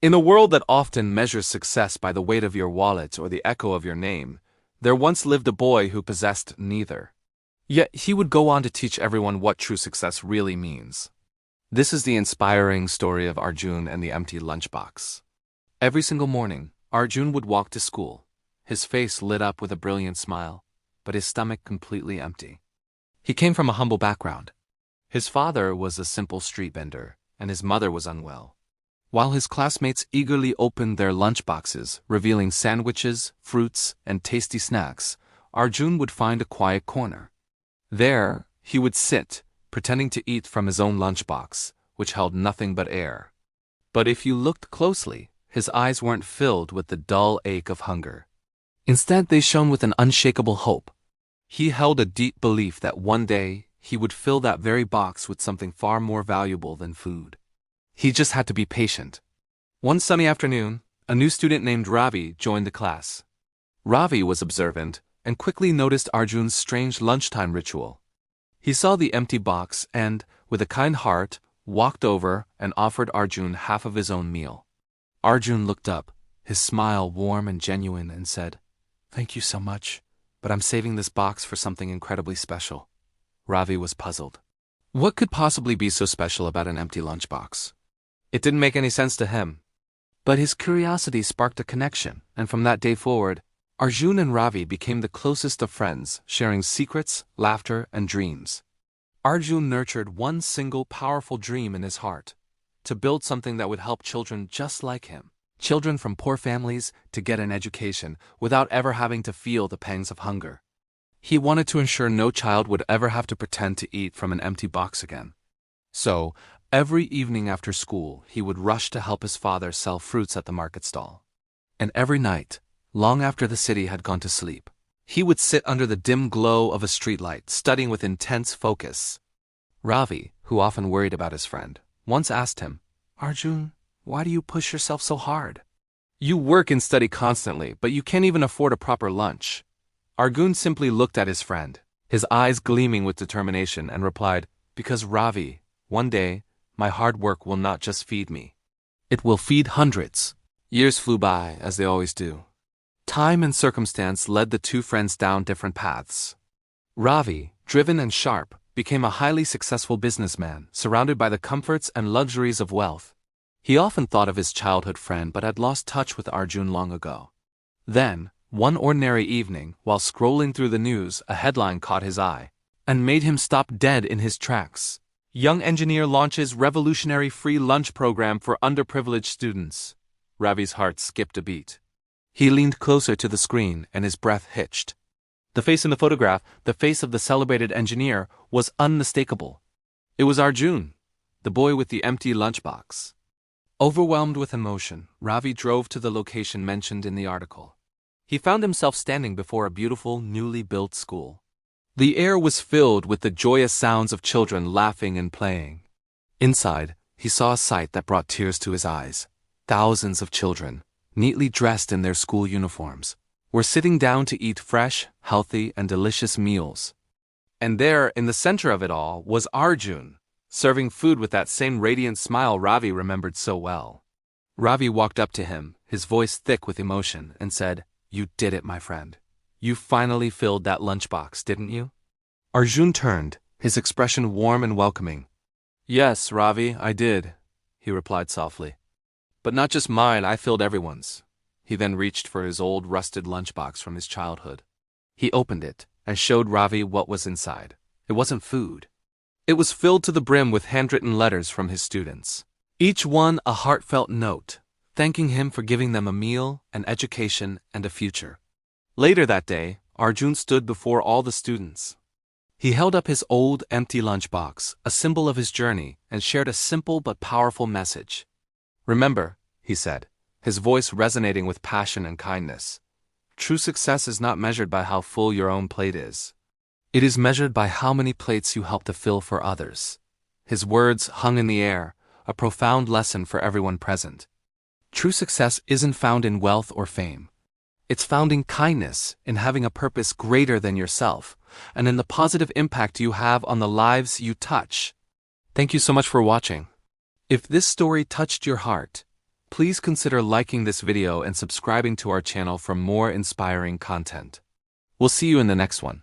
In a world that often measures success by the weight of your wallet or the echo of your name, there once lived a boy who possessed neither. Yet he would go on to teach everyone what true success really means. This is the inspiring story of Arjun and the empty lunchbox. Every single morning, Arjun would walk to school, his face lit up with a brilliant smile, but his stomach completely empty. He came from a humble background. His father was a simple street vendor, and his mother was unwell. While his classmates eagerly opened their lunchboxes, revealing sandwiches, fruits, and tasty snacks, Arjun would find a quiet corner. There, he would sit, pretending to eat from his own lunchbox, which held nothing but air. But if you looked closely, his eyes weren't filled with the dull ache of hunger. Instead, they shone with an unshakable hope. He held a deep belief that one day he would fill that very box with something far more valuable than food. He just had to be patient. One sunny afternoon, a new student named Ravi joined the class. Ravi was observant and quickly noticed Arjun's strange lunchtime ritual. He saw the empty box and, with a kind heart, walked over and offered Arjun half of his own meal. Arjun looked up, his smile warm and genuine, and said, "Thank you so much, but I'm saving this box for something incredibly special." Ravi was puzzled. What could possibly be so special about an empty lunchbox? It didn't make any sense to him. But his curiosity sparked a connection, and from that day forward, Arjun and Ravi became the closest of friends, sharing secrets, laughter, and dreams. Arjun nurtured one single powerful dream in his heart: to build something that would help children just like him, children from poor families, to get an education without ever having to feel the pangs of hunger. He wanted to ensure no child would ever have to pretend to eat from an empty box again. So, every evening after school, he would rush to help his father sell fruits at the market stall. And every night, long after the city had gone to sleep, he would sit under the dim glow of a streetlight, studying with intense focus. Ravi, who often worried about his friend, once asked him, "Arjun, why do you push yourself so hard? You work and study constantly, but you can't even afford a proper lunch." Arjun simply looked at his friend, his eyes gleaming with determination, and replied, "Because Ravi, one day, my hard work will not just feed me. It will feed hundreds." Years flew by, as they always do. Time and circumstance led the two friends down different paths. Ravi, driven and sharp, became a highly successful businessman, surrounded by the comforts and luxuries of wealth. He often thought of his childhood friend but had lost touch with Arjun long ago. Then, one ordinary evening, while scrolling through the news, a headline caught his eye and made him stop dead in his tracks. "Young engineer launches revolutionary free lunch program for underprivileged students." Ravi's heart skipped a beat. He leaned closer to the screen and his breath hitched. The face in the photograph, the face of the celebrated engineer, was unmistakable. It was Arjun, the boy with the empty lunchbox. Overwhelmed with emotion, Ravi drove to the location mentioned in the article. He found himself standing before a beautiful, newly built school. The air was filled with the joyous sounds of children laughing and playing. Inside, he saw a sight that brought tears to his eyes. Thousands of children, neatly dressed in their school uniforms, were sitting down to eat fresh, healthy, and delicious meals. And there, in the center of it all, was Arjun, serving food with that same radiant smile Ravi remembered so well. Ravi walked up to him, his voice thick with emotion, and said, "You did it, my friend. You finally filled that lunchbox, didn't you?" Arjun turned, his expression warm and welcoming. "Yes, Ravi, I did," he replied softly. "But not just mine, I filled everyone's." He then reached for his old rusted lunchbox from his childhood. He opened it and showed Ravi what was inside. It wasn't food. It was filled to the brim with handwritten letters from his students. Each one a heartfelt note, thanking him for giving them a meal, an education, and a future. Later that day, Arjun stood before all the students. He held up his old, empty lunchbox, a symbol of his journey, and shared a simple but powerful message. "Remember," he said, his voice resonating with passion and kindness, "true success is not measured by how full your own plate is. It is measured by how many plates you help to fill for others." His words hung in the air, a profound lesson for everyone present. True success isn't found in wealth or fame. It's found in kindness, in having a purpose greater than yourself, and in the positive impact you have on the lives you touch. Thank you so much for watching. If this story touched your heart, Please consider liking this video and subscribing to our channel for more inspiring content. We'll see you in the next one.